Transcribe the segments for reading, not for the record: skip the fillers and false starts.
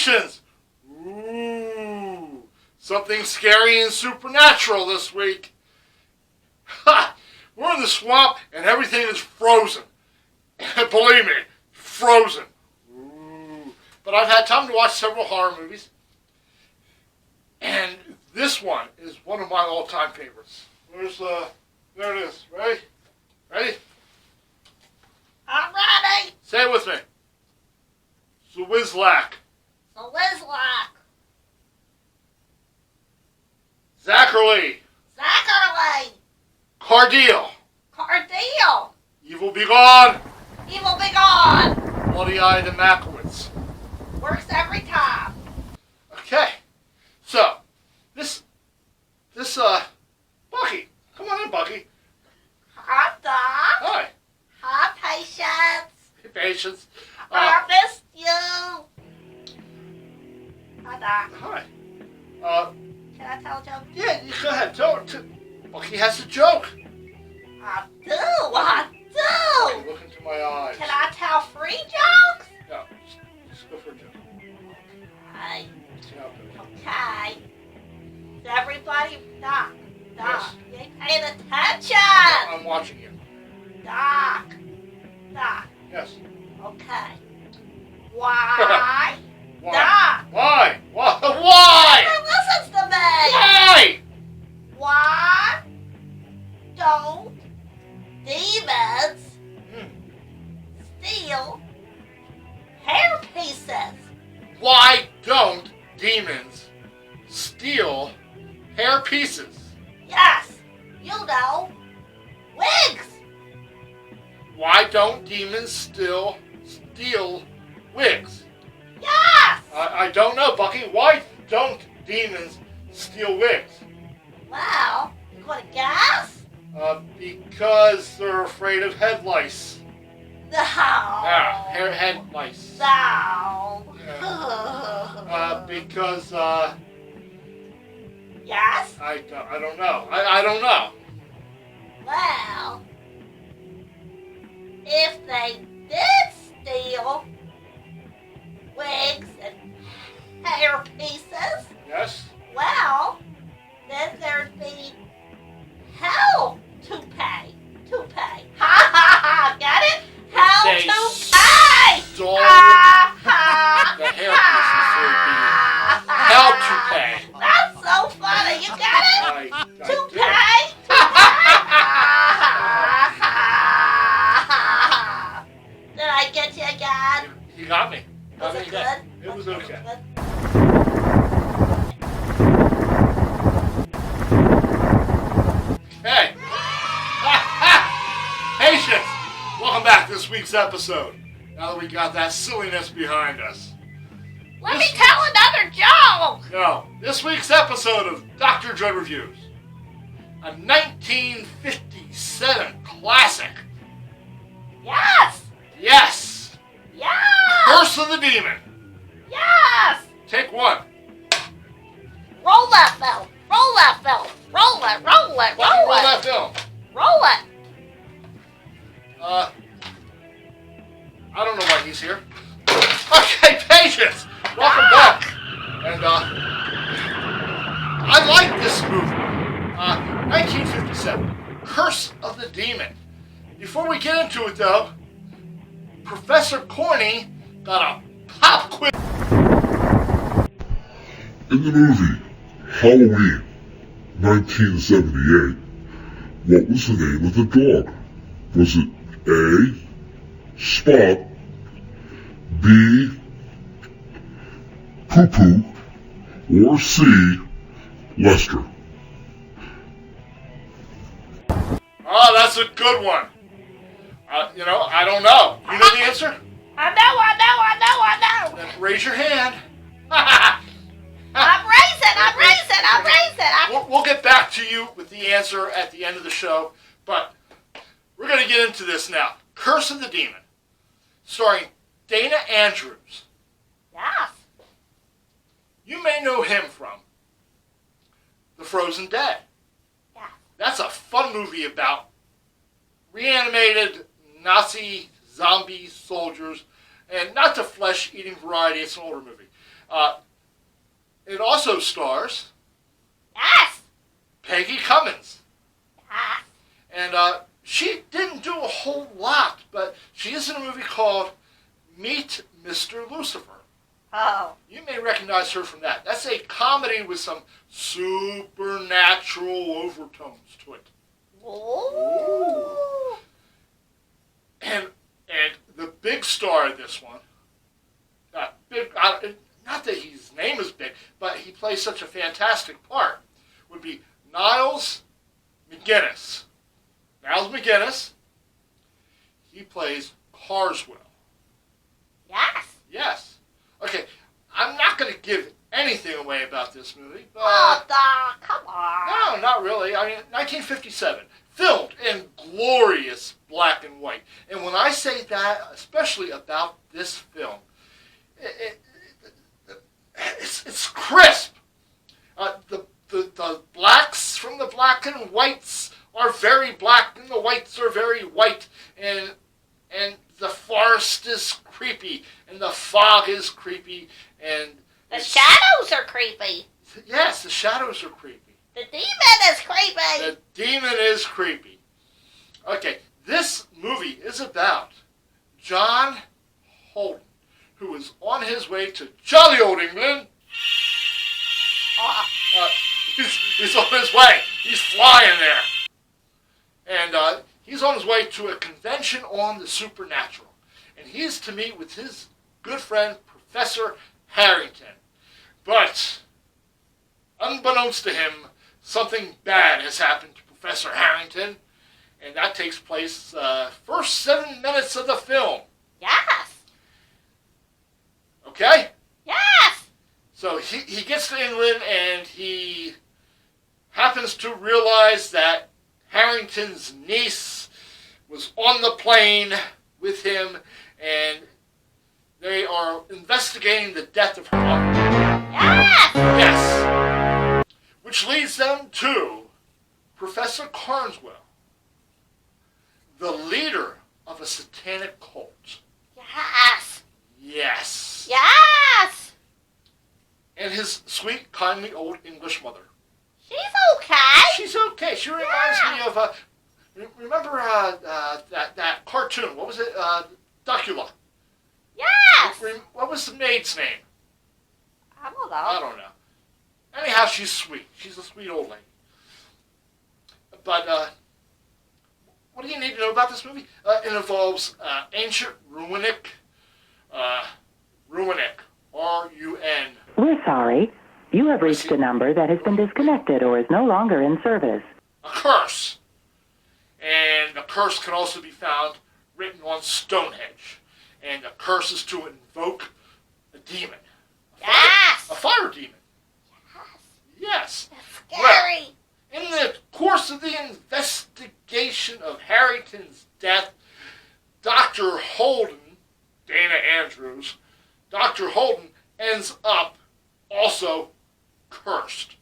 Patience! Ooh, something scary and supernatural this week. Ha! We're in the swamp and everything is frozen. Believe me, frozen. Ooh. But I've had time to watch several horror movies. And this one is one of my all-time favorites. There it is. Ready? Ready? I'm ready. Say it with me. Zwizlak. Zwizlak. Zachary. Zachary. Cardeal. Cardeal. Evil be gone. Evil be gone. Bloody-eyed and Makowitz. Works every time. Okay. So, this, Bucky. Come on in, Bucky. Hi, Doc. Hi. Hi, Patience. Hey, Patience. I missed you. Hi, Doc. Hi. Can I tell a joke? Yeah, you go ahead. Bucky has a joke. I do. Look into my eyes. Can I tell free jokes? No, just go for a joke. Okay. See how it goes. Okay. Is everybody, Doc, Yes. you ain't paying attention. I'm watching you. Doc. Yes. Okay. Why? Why? Doc. Why? Why? Who listens to me? Why? Why don't demons steal hair pieces? Why don't demons steal hair pieces? Yes, you know, wigs. Why don't demons steal wigs? Yes. I don't know, Bucky. Why don't demons steal wigs? Well, you want to guess? Because they're afraid of head lice. No. Yeah, head lice. No. Because, Yes? I don't know. I don't know. Well, if they did steal wigs and hair pieces, Yes? well, then there'd be hell to pay. Ha ha ha! Get it? Hell They to pay! stole Ha ha! the hair pieces, so it'd be hell to pay. That's so funny. You got it? I To did. pay? Did I get you again? You got me. Was it good? It was okay. Hey! Patience! Welcome back to this week's episode. Now that we got that silliness behind us. Let me tell another joke. No, this week's episode of Dr. Dread Reviews. A 1957 classic. Yes. Yes! Yes. Curse of the Demon. Yes. Take one. Roll that film. Roll that film. Roll it. Roll it. Why don't you roll Roll it. that film? Roll it. I don't know why he's here. Okay, Patience! Welcome back. And, I like this movie. 1957. Curse of the Demon. Before we get into it, though, Professor Corny got a pop quiz. In the movie Halloween 1978, what was the name of the dog? Was it A, Spot, B, Poo Poo, or C, Lester? Oh, that's a good one. I don't know. You know the answer? I know. Then raise your hand. I'm raising. We'll get back to you with the answer at the end of the show, but we're going to get into this now. Curse of the Demon, starring Dana Andrews. Yes. You may know him from The Frozen Dead. Yeah. That's a fun movie about reanimated Nazi zombie soldiers, and not the flesh-eating variety. It's an older movie. It also stars Yes. Peggy Cummins. Yes. And she didn't do a whole lot, but she is in a movie called Meet Mr. Lucifer. Oh. You may recognize her from that. That's a comedy with some supernatural overtones to it. Ooh. And the big star of this one, not that his name is big, but he plays such a fantastic part, would be Nials MacGinnis. Nials MacGinnis, he plays Karswell. Yes. Yes. Okay, I'm not going to give anything away about this movie, but... Oh, Doc, come on. No, not really. I mean, 1957, filmed in glorious black and white. And when I say that, especially about this film, it's crisp. The blacks from the black and whites are very black, and the whites are very white, and the forest is creepy, and the fog is creepy, and The shadows are creepy. yes, the shadows are creepy. The demon is creepy. The demon is creepy. Okay, this movie is about John Holden, who is on his way to jolly old England. Oh. He's on his way. He's flying there. And he's on his way to a convention on the supernatural. And he's to meet with his good friend, Professor Harrington. But, unbeknownst to him, something bad has happened to Professor Harrington. And that takes place first 7 minutes of the film. Yes. Okay? Yes. So he gets to England and he happens to realize that Harrington's niece was on the plane with him and they are investigating the death of her mother. Yes. Yes. Which leads them to Professor Carswell, the leader of a satanic cult. Yes. Yes. Yes. And his sweet, kindly old English mother. She's okay. She's okay. She reminds me of remember that cartoon? What was it? Duckula. Yes. What was the maid's name? I don't know. I don't know. Anyhow, she's sweet. She's a sweet old lady. But what do you need to know about this movie? It involves ancient runic, R-U-N. We're sorry. You have reached a number that has been disconnected or is no longer in service. A curse. And the curse can also be found written on Stonehenge. And the curse is to invoke a demon. Yes. A fire demon. Yes. That's scary. Well, in the course of the investigation of Harrington's death, Dr. Holden, Dana Andrews, Dr. Holden ends up also cursed.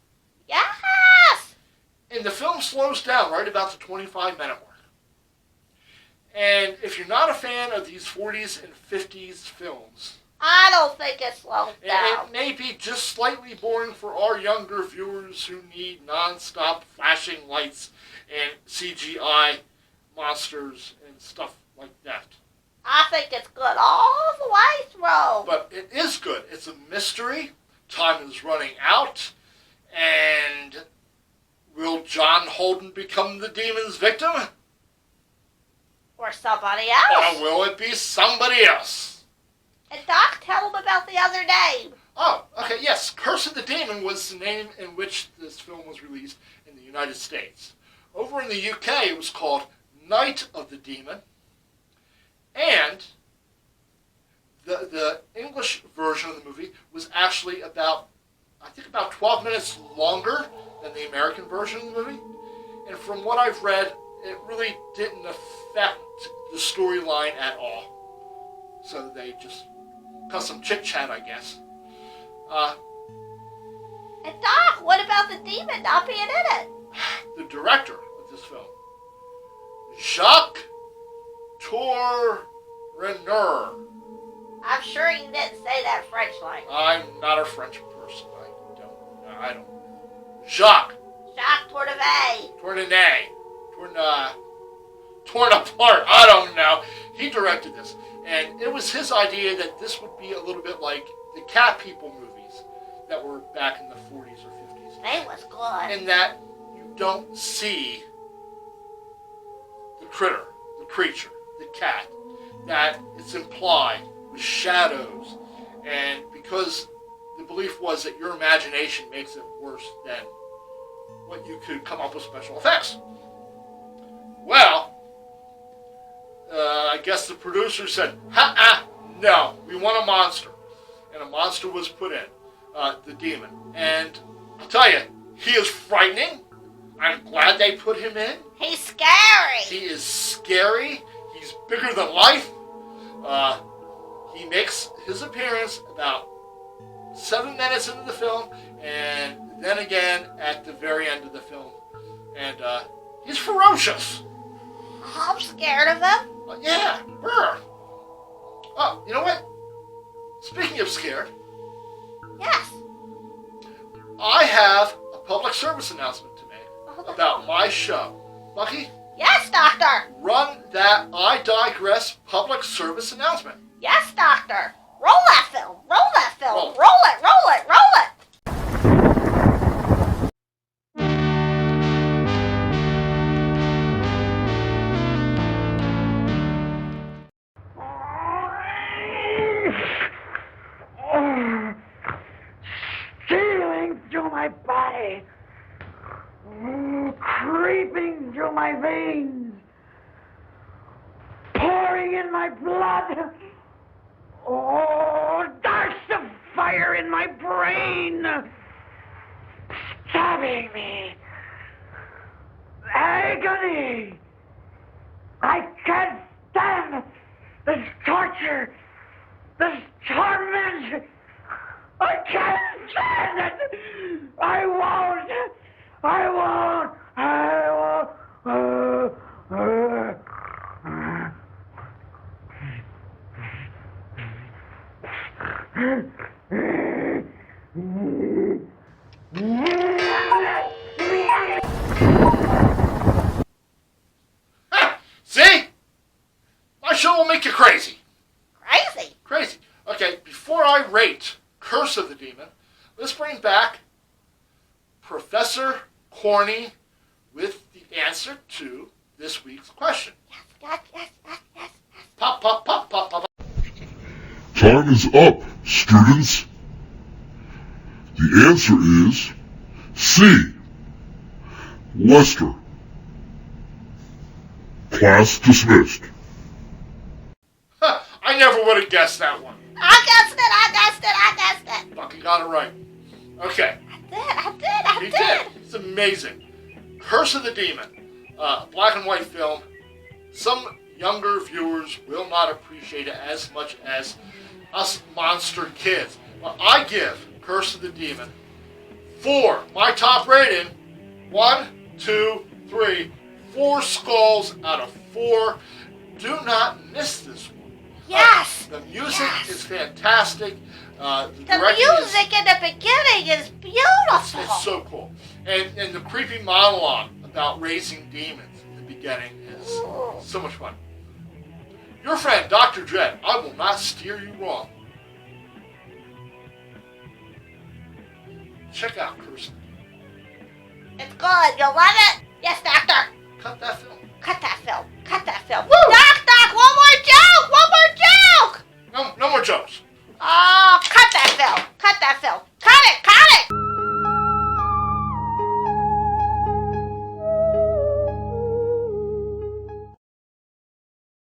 Yes. And the film slows down right about the 25-minute mark. And if you're not a fan of these 40s and 50s films, I don't think it slows down. it may be just slightly boring for our younger viewers who need non-stop flashing lights and CGI monsters and stuff like that. I think it's good all the way through. But it is good. It's a mystery. Time is running out. And will John Holden become the demon's victim? Or somebody else. Or will it be somebody else? And Doc, tell him about the other name. Oh, okay, yes. Curse of the Demon was the name in which this film was released in the United States. Over in the UK, it was called Night of the Demon. And the English version of the movie was actually about 12 minutes longer than the American version of the movie. And from what I've read, it really didn't affect the storyline at all. So they just got some chit-chat, I guess. And Doc, what about the demon not being in it? The director of this film, Jacques Tourneur. I'm sure you didn't say that French language. I'm not a French person. I don't. Jacques Tourneur. Torn apart. I don't know. He directed this, and it was his idea that this would be a little bit like the Cat People movies that were back in the 40s or 50s. They was good. In that you don't see the critter, the creature, the cat, that it's implied with shadows, and because the belief was that your imagination makes it worse than what you could come up with special effects. Well, I guess the producer said, no, we want a monster. And a monster was put in, the demon. And I'll tell you, he is frightening. I'm glad they put him in. He's scary. He is scary. He's bigger than life. He makes his appearance about 7 minutes into the film, and then again at the very end of the film. And he's ferocious. I'm scared of him. Yeah. Brr. Oh, you know what? Speaking of scared, Yes. I have a public service announcement to make about my show. Bucky, Yes, Doctor. run that I Digress public service announcement. Yes, Doctor. Roll that film. Roll that film. Roll. Roll it. Roll it. Roll it. Stealing through my body, creeping through my veins, pouring in my blood. Oh, darts of fire in my brain, stabbing me. Agony. I can't stand this torture, this torment. I can't stand it! I won't! See? My show will make you crazy. Crazy. Crazy. Okay, before I rate Curse of the Demon, let's bring back Professor Corny with the answer to this week's question. Yes. Pop, pop, pop, pop, pop. Time is up, students. The answer is C. Lester. Class dismissed. I never would have guessed that one. I guessed it. Bucky got it right. Okay. I He did. did. It's amazing. Curse of the Demon. Black and white film. Some younger viewers will not appreciate it as much as us monster kids. But I give Curse of the Demon 4. My top rating. 1, 2, 3, 4 skulls out of 4. Do not miss this one. Yes. The music is fantastic. The The directing music in the beginning is beautiful. it's so cool. And the creepy monologue about raising demons in the beginning is so much fun. Your friend, Dr. Dread, I will not steer you wrong. Check out Curse. It's good. You'll love it. Yes, Doctor. Cut that film. Cut that film. Cut that film. Woo!